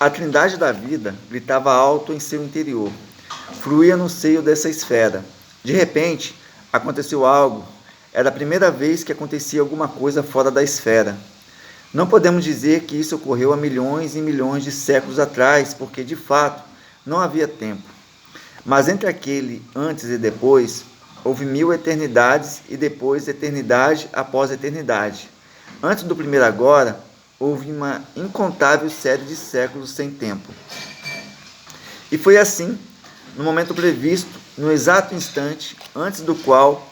A trindade da vida gritava alto em seu interior, fluía no seio dessa esfera. De repente, aconteceu algo. Era a primeira vez que acontecia alguma coisa fora da esfera. Não podemos dizer que isso ocorreu há milhões e milhões de séculos atrás, porque, de fato, não havia tempo. Mas entre aquele antes e depois, houve 1000 eternidades e depois eternidade após eternidade. Antes do primeiro agora, houve uma incontável série de séculos sem tempo. E foi assim, no momento previsto, no exato instante, antes do qual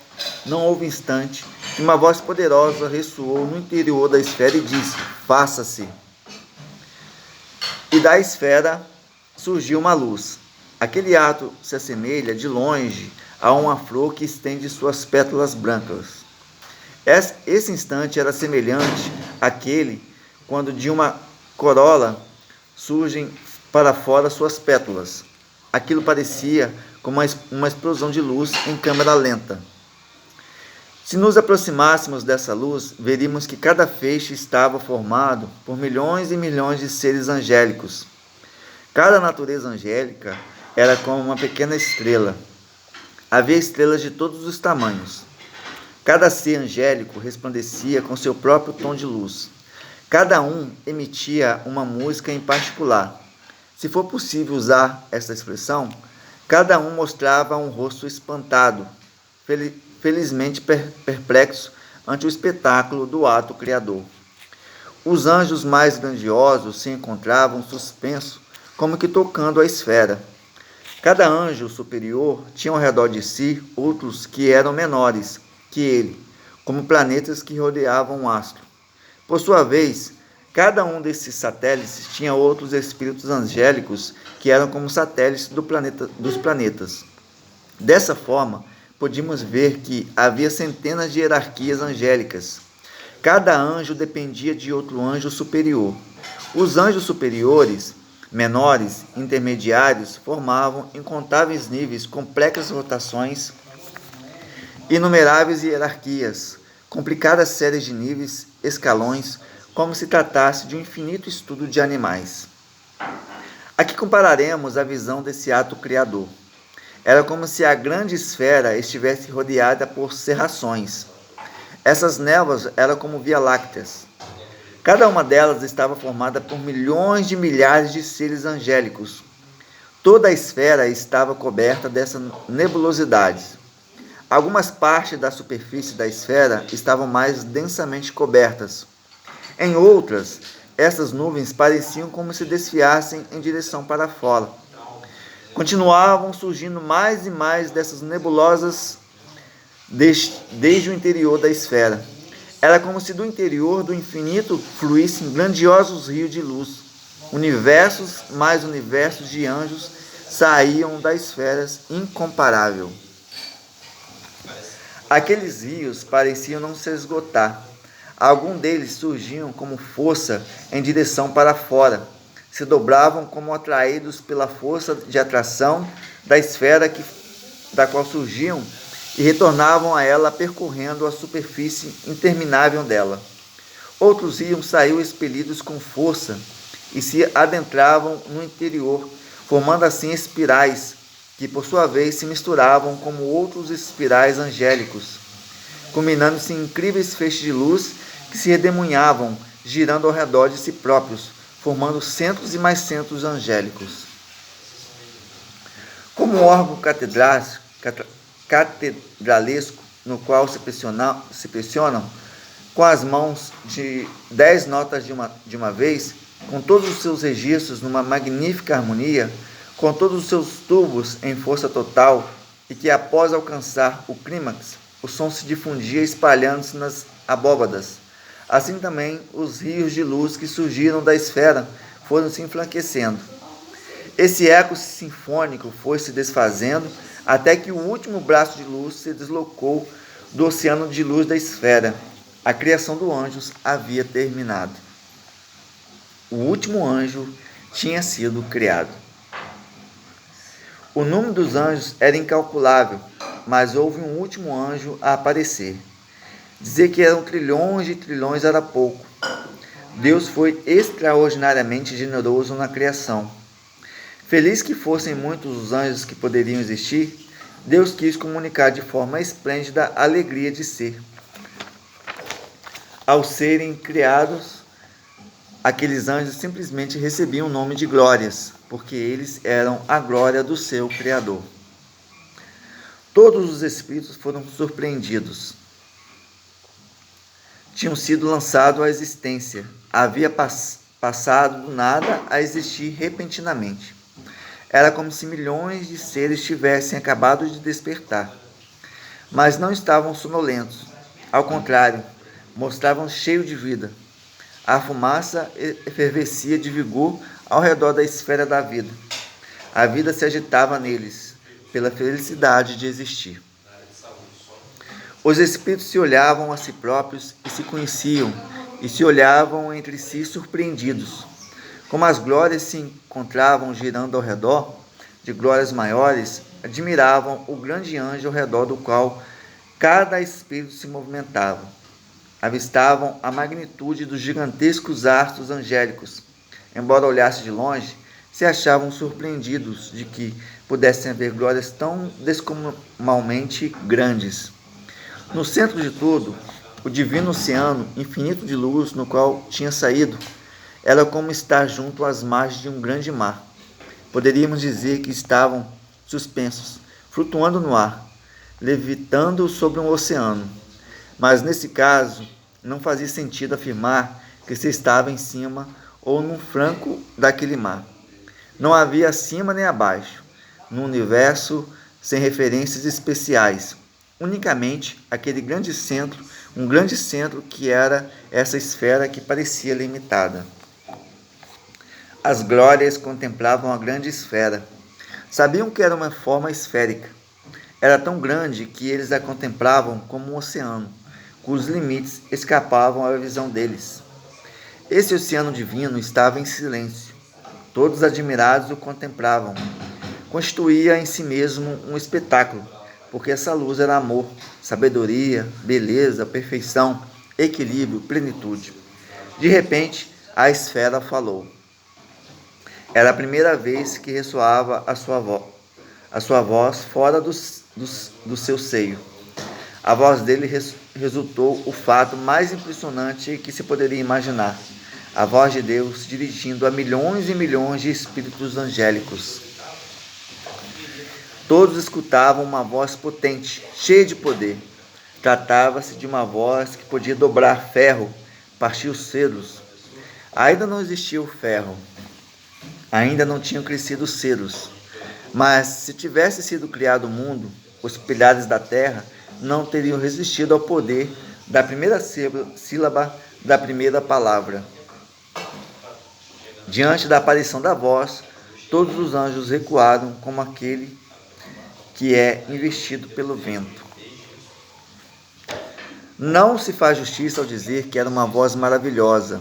não houve instante, que uma voz poderosa ressoou no interior da esfera e disse: faça-se. E da esfera surgiu uma luz. Aquele ato se assemelha de longe a uma flor que estende suas pétalas brancas. Esse instante era semelhante àquele quando de uma corola surgem para fora suas pétalas. Aquilo parecia como uma explosão de luz em câmera lenta. Se nos aproximássemos dessa luz, veríamos que cada feixe estava formado por milhões e milhões de seres angélicos. Cada natureza angélica era como uma pequena estrela. Havia estrelas de todos os tamanhos. Cada ser angélico resplandecia com seu próprio tom de luz. Cada um emitia uma música em particular. Se for possível usar essa expressão, cada um mostrava um rosto espantado, felizmente perplexo ante o espetáculo do ato criador. Os anjos mais grandiosos se encontravam suspensos, como que tocando a esfera. Cada anjo superior tinha ao redor de si outros que eram menores que ele, como planetas que rodeavam um astro. Por sua vez, cada um desses satélites tinha outros espíritos angélicos que eram como satélites dos planetas. Dessa forma, podíamos ver que havia centenas de hierarquias angélicas. Cada anjo dependia de outro anjo superior. Os anjos superiores, menores, intermediários, formavam incontáveis níveis, complexas rotações, inumeráveis hierarquias, complicadas séries de níveis, escalões, como se tratasse de um infinito estudo de animais. Aqui compararemos a visão desse ato criador. Era como se a grande esfera estivesse rodeada por cerrações. Essas névoas eram como via-lácteas. Cada uma delas estava formada por milhões de milhares de seres angélicos. Toda a esfera estava coberta dessas nebulosidades. Algumas partes da superfície da esfera estavam mais densamente cobertas. Em outras, essas nuvens pareciam como se desfiassem em direção para fora. Continuavam surgindo mais e mais dessas nebulosas desde o interior da esfera. Era como se do interior do infinito fluíssem grandiosos rios de luz. Universos mais universos de anjos saíam das esferas incomparável. Aqueles rios pareciam não se esgotar. Alguns deles surgiam como força em direção para fora. Se dobravam como atraídos pela força de atração da esfera da qual surgiam e retornavam a ela percorrendo a superfície interminável dela. Outros rios saíam expelidos com força e se adentravam no interior, formando assim espirais, que por sua vez se misturavam como outros espirais angélicos, culminando-se em incríveis feixes de luz que se redemoinhavam, girando ao redor de si próprios, formando centros e mais centros angélicos. Como um órgão catedralesco no qual se pressionam com as mãos de 10 notas de uma vez, com todos os seus registros numa magnífica harmonia, com todos os seus tubos em força total, e que após alcançar o clímax, o som se difundia espalhando-se nas abóbadas. Assim também os rios de luz que surgiram da esfera foram se enfraquecendo. Esse eco sinfônico foi se desfazendo até que o último braço de luz se deslocou do oceano de luz da esfera. A criação dos anjos havia terminado. O último anjo tinha sido criado. O número dos anjos era incalculável, mas houve um último anjo a aparecer. Dizer que eram trilhões de trilhões era pouco. Deus foi extraordinariamente generoso na criação. Feliz que fossem muitos os anjos que poderiam existir, Deus quis comunicar de forma esplêndida a alegria de ser. Ao serem criados, aqueles anjos simplesmente recebiam o nome de glórias, porque eles eram a glória do seu Criador. Todos os espíritos foram surpreendidos. Tinham sido lançados à existência. Havia passado do nada a existir repentinamente. Era como se milhões de seres tivessem acabado de despertar. Mas não estavam sonolentos. Ao contrário, mostravam cheios de vida. A fumaça efervescia de vigor ao redor da esfera da vida. A vida se agitava neles, pela felicidade de existir. Os espíritos se olhavam a si próprios e se conheciam, e se olhavam entre si surpreendidos. Como as glórias se encontravam girando ao redor de glórias maiores, admiravam o grande anjo ao redor do qual cada espírito se movimentava. Avistavam a magnitude dos gigantescos astros angélicos. Embora olhassem de longe, se achavam surpreendidos de que pudessem haver glórias tão descomunalmente grandes. No centro de tudo, o divino oceano infinito de luz no qual tinha saído, era como estar junto às margens de um grande mar. Poderíamos dizer que estavam suspensos, flutuando no ar, levitando sobre um oceano. Mas nesse caso, não fazia sentido afirmar que se estava em cima ou num flanco daquele mar. Não havia acima nem abaixo, no universo sem referências especiais, unicamente aquele grande centro, um grande centro que era essa esfera que parecia limitada. As glórias contemplavam a grande esfera. Sabiam que era uma forma esférica. Era tão grande que eles a contemplavam como um oceano, cujos limites escapavam à visão deles. Esse oceano divino estava em silêncio. Todos admirados o contemplavam. Constituía em si mesmo um espetáculo, porque essa luz era amor, sabedoria, beleza, perfeição, equilíbrio, plenitude. De repente, a esfera falou. Era a primeira vez que ressoava a sua voz fora do seu seio. A voz dele resultou o fato mais impressionante que se poderia imaginar. A voz de Deus dirigindo a milhões e milhões de espíritos angélicos. Todos escutavam uma voz potente, cheia de poder. Tratava-se de uma voz que podia dobrar ferro, partir os cedros. Ainda não existia o ferro. Ainda não tinham crescido os cedros. Mas, se tivesse sido criado o mundo, os pilares da terra não teriam resistido ao poder da primeira sílaba da primeira palavra. Diante da aparição da voz, todos os anjos recuaram como aquele que é investido pelo vento. Não se faz justiça ao dizer que era uma voz maravilhosa.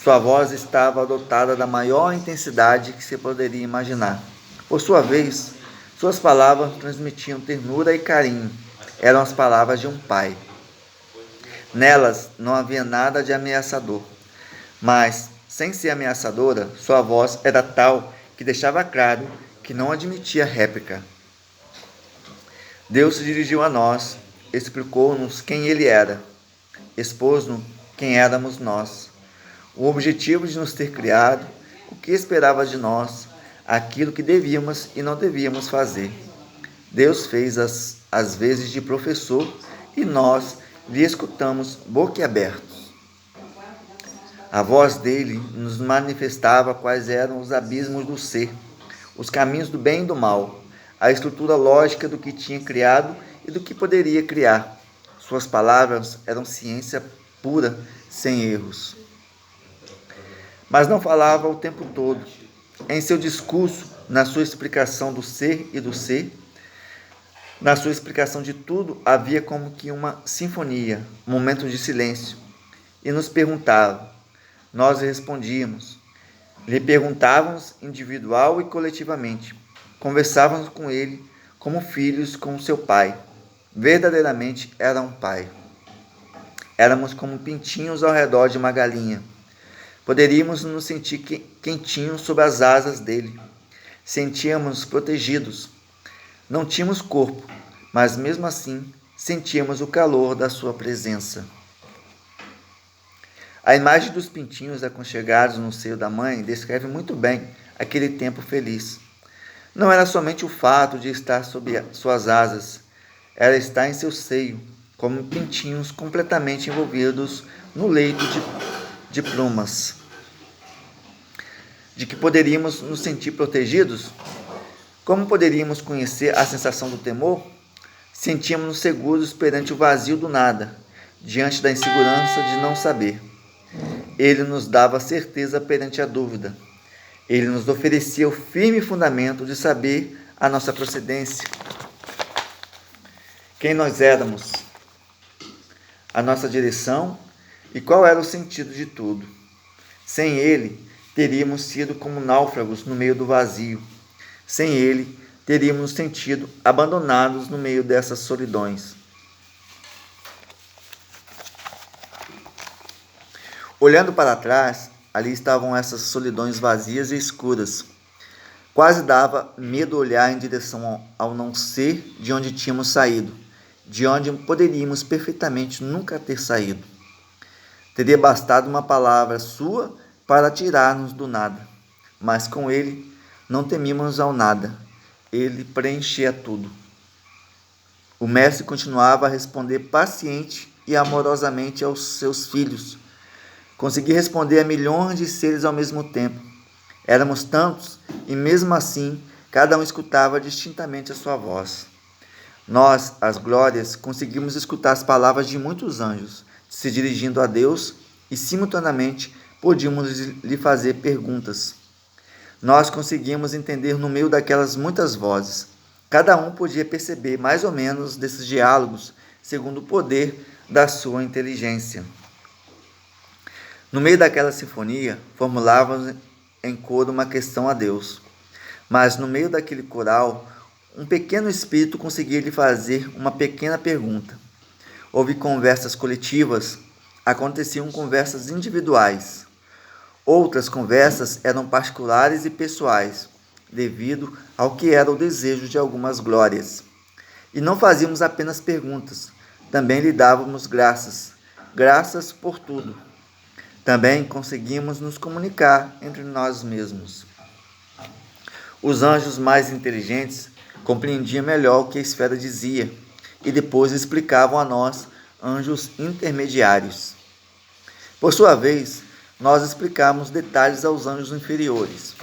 Sua voz estava dotada da maior intensidade que se poderia imaginar. Por sua vez, suas palavras transmitiam ternura e carinho. Eram as palavras de um pai. Nelas não havia nada de ameaçador. Mas, sem ser ameaçadora, sua voz era tal que deixava claro que não admitia réplica. Deus se dirigiu a nós, explicou-nos quem Ele era, expôs-nos quem éramos nós, o objetivo de nos ter criado, o que esperava de nós, aquilo que devíamos e não devíamos fazer. Deus fez as vezes de professor e nós lhe escutamos boquiabertos. A voz dele nos manifestava quais eram os abismos do ser, os caminhos do bem e do mal, a estrutura lógica do que tinha criado e do que poderia criar. Suas palavras eram ciência pura, sem erros. Mas não falava o tempo todo. Em seu discurso, na sua explicação do ser e do ser, na sua explicação de tudo, havia como que uma sinfonia, um momento de silêncio. E nos perguntava. Nós respondíamos. Lhe perguntávamos individual e coletivamente. Conversávamos com ele como filhos com seu pai. Verdadeiramente era um pai. Éramos como pintinhos ao redor de uma galinha. Poderíamos nos sentir quentinhos sob as asas dele. Sentíamos protegidos. Não tínhamos corpo, mas mesmo assim sentíamos o calor da sua presença. A imagem dos pintinhos aconchegados no seio da mãe descreve muito bem aquele tempo feliz. Não era somente o fato de estar sob suas asas, era estar em seu seio, como pintinhos completamente envolvidos no leito de plumas. De que poderíamos nos sentir protegidos? Como poderíamos conhecer a sensação do temor? Sentíamos-nos seguros perante o vazio do nada, diante da insegurança de não saber. Ele nos dava certeza perante a dúvida. Ele nos oferecia o firme fundamento de saber a nossa procedência. Quem nós éramos, a nossa direção e qual era o sentido de tudo. Sem ele, teríamos sido como náufragos no meio do vazio. Sem ele, teríamos nos sentido abandonados no meio dessas solidões. Olhando para trás, ali estavam essas solidões vazias e escuras. Quase dava medo olhar em direção ao não ser de onde tínhamos saído, de onde poderíamos perfeitamente nunca ter saído. Teria bastado uma palavra sua para tirar-nos do nada, mas com ele não temíamos ao nada, ele preenchia tudo. O mestre continuava a responder paciente e amorosamente aos seus filhos. Consegui responder a milhões de seres ao mesmo tempo. Éramos tantos e, mesmo assim, cada um escutava distintamente a sua voz. Nós, as glórias, conseguimos escutar as palavras de muitos anjos, se dirigindo a Deus e, simultaneamente, podíamos lhe fazer perguntas. Nós conseguimos entender no meio daquelas muitas vozes. Cada um podia perceber mais ou menos desses diálogos, segundo o poder da sua inteligência. No meio daquela sinfonia, formulávamos em coro uma questão a Deus. Mas no meio daquele coral, um pequeno espírito conseguia lhe fazer uma pequena pergunta. Houve conversas coletivas, aconteciam conversas individuais. Outras conversas eram particulares e pessoais, devido ao que era o desejo de algumas glórias. E não fazíamos apenas perguntas, também lhe dávamos graças por tudo. Também conseguimos nos comunicar entre nós mesmos. Os anjos mais inteligentes compreendiam melhor o que a esfera dizia e depois explicavam a nós, anjos intermediários. Por sua vez, nós explicávamos detalhes aos anjos inferiores.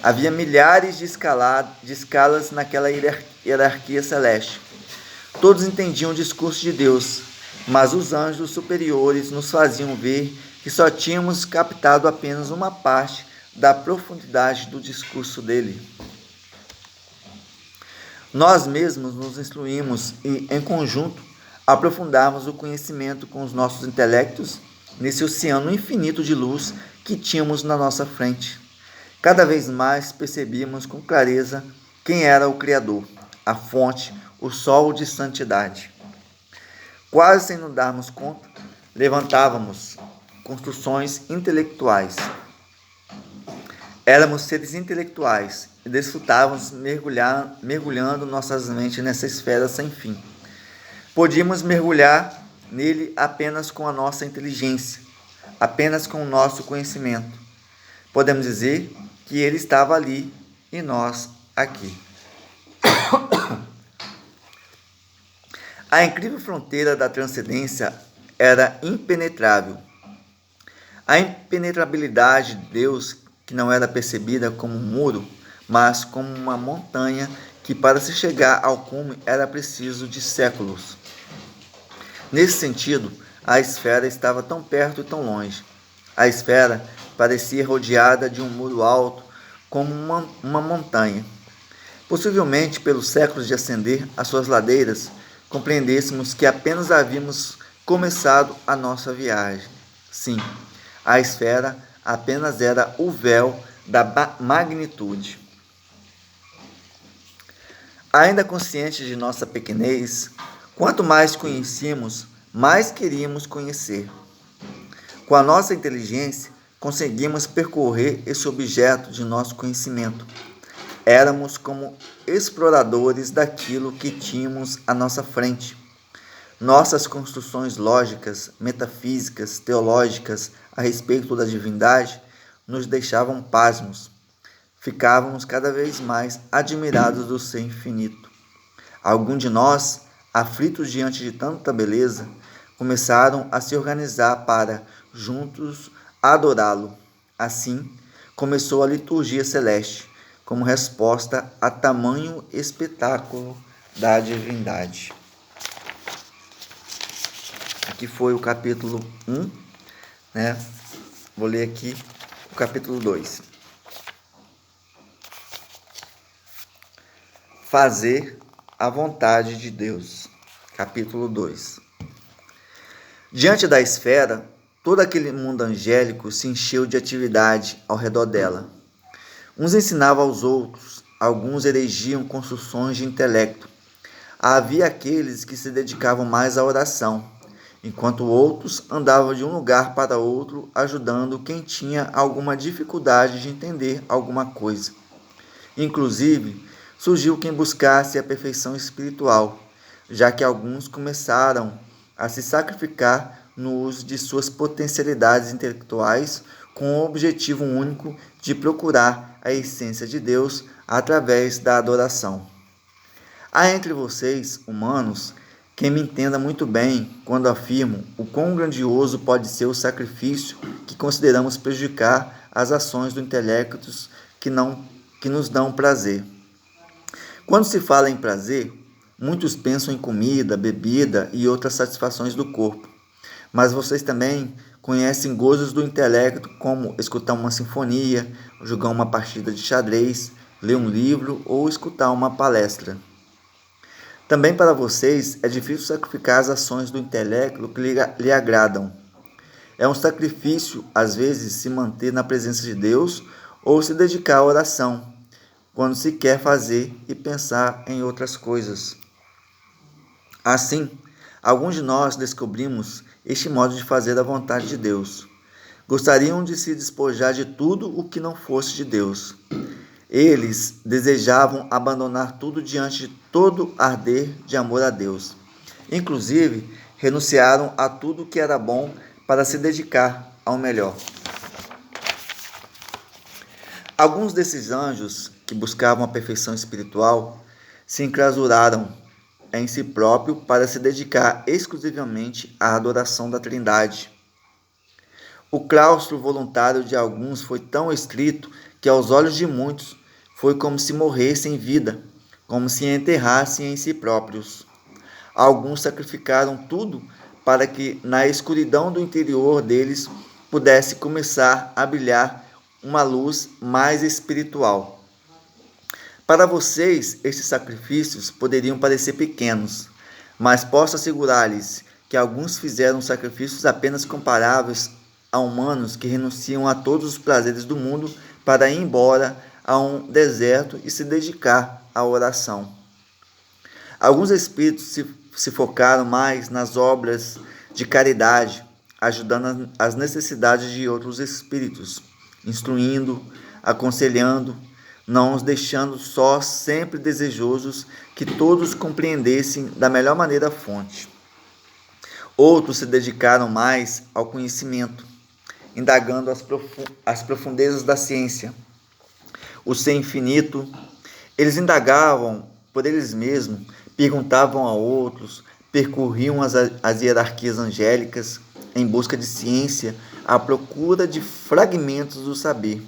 Havia milhares de escalas naquela hierarquia celeste. Todos entendiam o discurso de Deus, mas os anjos superiores nos faziam ver que só tínhamos captado apenas uma parte da profundidade do discurso dele. Nós mesmos nos instruímos e, em conjunto, aprofundávamos o conhecimento com os nossos intelectos nesse oceano infinito de luz que tínhamos na nossa frente. Cada vez mais percebíamos com clareza quem era o Criador, a fonte, o sol de santidade. Quase sem nos darmos conta, levantávamos construções intelectuais. Éramos seres intelectuais e desfrutávamos mergulhando nossas mentes nessa esfera sem fim. Podíamos mergulhar nele apenas com a nossa inteligência, apenas com o nosso conhecimento. Podemos dizer que ele estava ali e nós aqui. A incrível fronteira da transcendência era impenetrável. A impenetrabilidade de Deus, que não era percebida como um muro, mas como uma montanha que, para se chegar ao cume, era preciso de séculos. Nesse sentido, a esfera estava tão perto e tão longe. A esfera parecia rodeada de um muro alto, como uma montanha. Possivelmente, pelos séculos de ascender as suas ladeiras, compreendêssemos que apenas havíamos começado a nossa viagem. Sim, a esfera apenas era o véu da magnitude. Ainda conscientes de nossa pequenez, quanto mais conhecíamos, mais queríamos conhecer. Com a nossa inteligência, conseguimos percorrer esse objeto de nosso conhecimento. Éramos como exploradores daquilo que tínhamos à nossa frente. Nossas construções lógicas, metafísicas, teológicas a respeito da divindade nos deixavam pasmos. Ficávamos cada vez mais admirados do ser infinito. Alguns de nós, aflitos diante de tanta beleza, começaram a se organizar para, juntos, adorá-lo. Assim, começou a liturgia celeste, como resposta a tamanho espetáculo da divindade. Aqui foi o capítulo 1, né? Vou ler aqui o capítulo 2. Fazer a vontade de Deus. Capítulo 2. Diante da esfera, todo aquele mundo angélico se encheu de atividade ao redor dela. Uns ensinavam aos outros, alguns erigiam construções de intelecto. Havia aqueles que se dedicavam mais à oração, enquanto outros andavam de um lugar para outro ajudando quem tinha alguma dificuldade de entender alguma coisa. Inclusive, surgiu quem buscasse a perfeição espiritual, já que alguns começaram a se sacrificar no uso de suas potencialidades intelectuais com o objetivo único de procurar a essência de Deus através da adoração. Há entre vocês, humanos, quem me entenda muito bem quando afirmo o quão grandioso pode ser o sacrifício que consideramos prejudicar as ações do intelecto que nos dão prazer. Quando se fala em prazer, muitos pensam em comida, bebida e outras satisfações do corpo. Mas vocês também conhecem gozos do intelecto, como escutar uma sinfonia, jogar uma partida de xadrez, ler um livro ou escutar uma palestra. Também para vocês é difícil sacrificar as ações do intelecto que lhe agradam. É um sacrifício, às vezes, se manter na presença de Deus ou se dedicar à oração, quando se quer fazer e pensar em outras coisas. Assim, alguns de nós descobrimos este modo de fazer a vontade de Deus. Gostariam de se despojar de tudo o que não fosse de Deus. Eles desejavam abandonar tudo diante de todo arder de amor a Deus. Inclusive, renunciaram a tudo o que era bom para se dedicar ao melhor. Alguns desses anjos que buscavam a perfeição espiritual se enclausuraram em si próprio para se dedicar exclusivamente à adoração da Trindade. O claustro voluntário de alguns foi tão estrito que aos olhos de muitos foi como se morressem em vida, como se enterrassem em si próprios. Alguns sacrificaram tudo para que na escuridão do interior deles pudesse começar a brilhar uma luz mais espiritual. Para vocês, esses sacrifícios poderiam parecer pequenos, mas posso assegurar-lhes que alguns fizeram sacrifícios apenas comparáveis a humanos que renunciam a todos os prazeres do mundo para ir embora a um deserto e se dedicar à oração. Alguns espíritos se focaram mais nas obras de caridade, ajudando as necessidades de outros espíritos, instruindo, aconselhando, não os deixando sós, sempre desejosos que todos compreendessem da melhor maneira a fonte. Outros se dedicaram mais ao conhecimento, indagando as profundezas da ciência, o ser infinito. Eles indagavam por eles mesmos, perguntavam a outros, percorriam as hierarquias angélicas em busca de ciência, à procura de fragmentos do saber.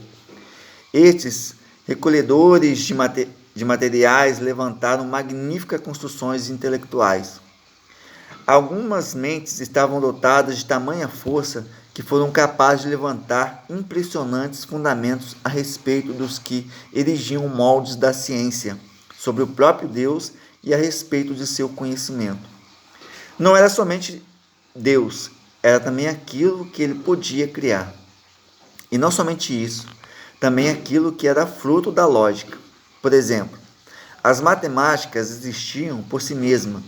Estes recolhedores de materiais levantaram magníficas construções intelectuais. Algumas mentes estavam dotadas de tamanha força que foram capazes de levantar impressionantes fundamentos a respeito dos que erigiam moldes da ciência, sobre o próprio Deus e a respeito de seu conhecimento. Não era somente Deus, era também aquilo que ele podia criar. E não somente isso, também aquilo que era fruto da lógica. Por exemplo, as matemáticas existiam por si mesmas,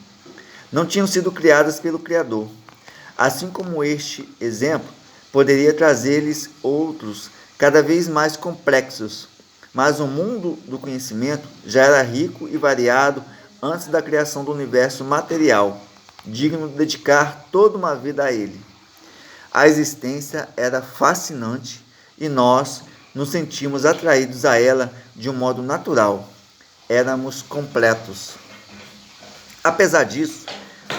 não tinham sido criadas pelo Criador. Assim como este exemplo, poderia trazer-lhes outros cada vez mais complexos, mas o mundo do conhecimento já era rico e variado antes da criação do universo material, digno de dedicar toda uma vida a ele. A existência era fascinante e nós nos sentimos atraídos a ela de um modo natural. Éramos completos. Apesar disso,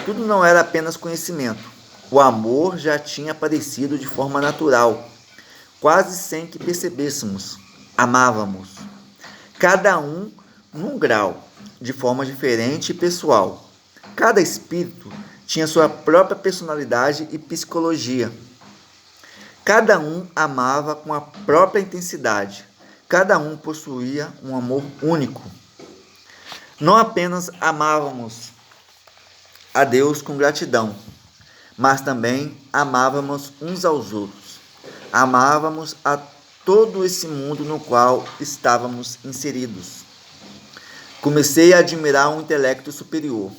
tudo não era apenas conhecimento. O amor já tinha aparecido de forma natural, quase sem que percebêssemos. Amávamos. Cada um num grau, de forma diferente e pessoal. Cada espírito tinha sua própria personalidade e psicologia. Cada um amava com a própria intensidade. Cada um possuía um amor único. Não apenas amávamos a Deus com gratidão, mas também amávamos uns aos outros. Amávamos a todo esse mundo no qual estávamos inseridos. Comecei a admirar um intelecto superior.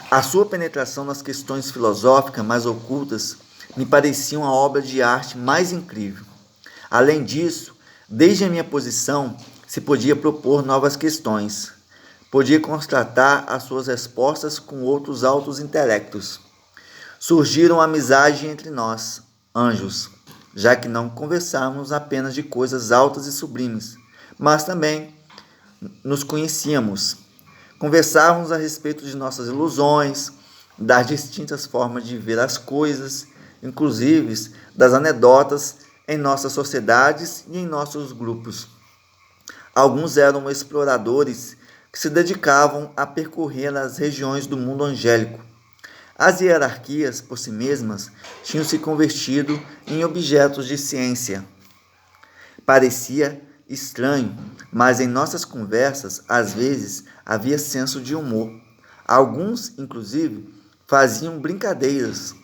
A sua penetração nas questões filosóficas mais ocultas me parecia uma obra de arte mais incrível. Além disso, desde a minha posição, se podia propor novas questões. Podia constatar as suas respostas com outros altos intelectos. Surgiram amizade entre nós, anjos, já que não conversávamos apenas de coisas altas e sublimes, mas também nos conhecíamos. Conversávamos a respeito de nossas ilusões, das distintas formas de ver as coisas, inclusive das anedotas em nossas sociedades e em nossos grupos. Alguns eram exploradores que se dedicavam a percorrer as regiões do mundo angélico. As hierarquias, por si mesmas, tinham se convertido em objetos de ciência. Parecia estranho, mas em nossas conversas, às vezes, havia senso de humor. Alguns, inclusive, faziam brincadeiras.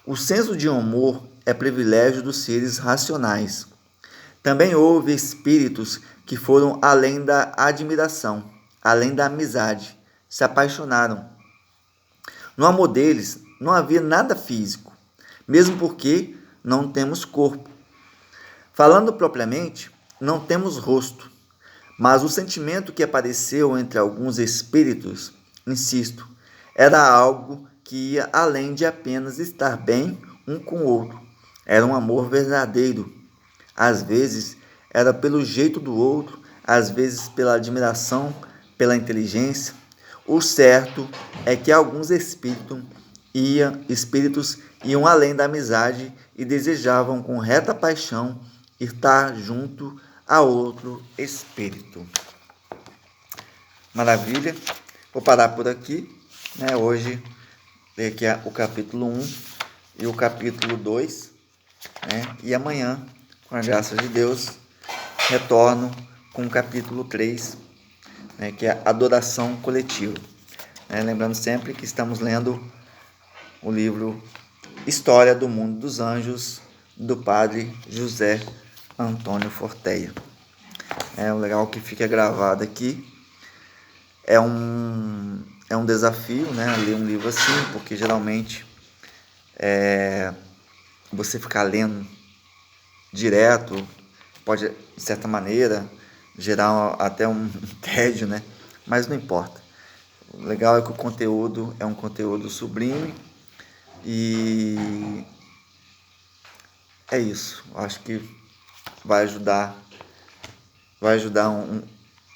O senso de humor é privilégio dos seres racionais. Também houve espíritos que foram além da admiração, além da amizade, se apaixonaram. No amor deles não havia nada físico, mesmo porque não temos corpo. Falando propriamente, não temos rosto, mas o sentimento que apareceu entre alguns espíritos, insisto, era algo que ia além de apenas estar bem um com o outro. Era um amor verdadeiro. Às vezes era pelo jeito do outro, às vezes pela admiração, pela inteligência. O certo é que alguns espíritos iam além da amizade e desejavam com reta paixão estar junto a outro espírito. Maravilha. Vou parar por aqui, né? Hoje, ler aqui o capítulo 1 e o capítulo 2, né? E amanhã, com a graça de Deus, retorno com o capítulo 3, né? Que é a adoração coletiva. Lembrando sempre que estamos lendo o livro História do Mundo dos Anjos, do padre José Antônio Forteia. O legal que fica gravado aqui. É um desafio, né, ler um livro assim, porque geralmente você ficar lendo direto pode, de certa maneira, gerar até um tédio, né? Mas não importa. O legal é que o conteúdo é um conteúdo sublime e é isso. Acho que vai ajudar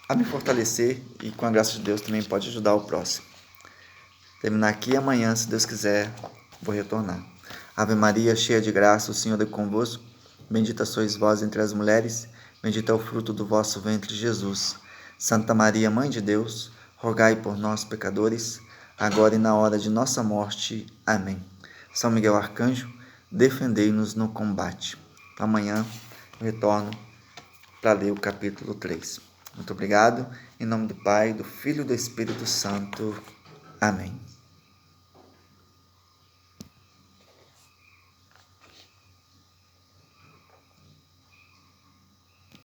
a me fortalecer e, com a graça de Deus, também pode ajudar o próximo. Terminar aqui amanhã, se Deus quiser, vou retornar. Ave Maria, cheia de graça, o Senhor é convosco. Bendita sois vós entre as mulheres, bendito é o fruto do vosso ventre, Jesus. Santa Maria, Mãe de Deus, rogai por nós, pecadores, agora e na hora de nossa morte. Amém. São Miguel Arcanjo, defendei-nos no combate. Amanhã eu retorno para ler o capítulo 3. Muito obrigado. Em nome do Pai, do Filho e do Espírito Santo. Amém.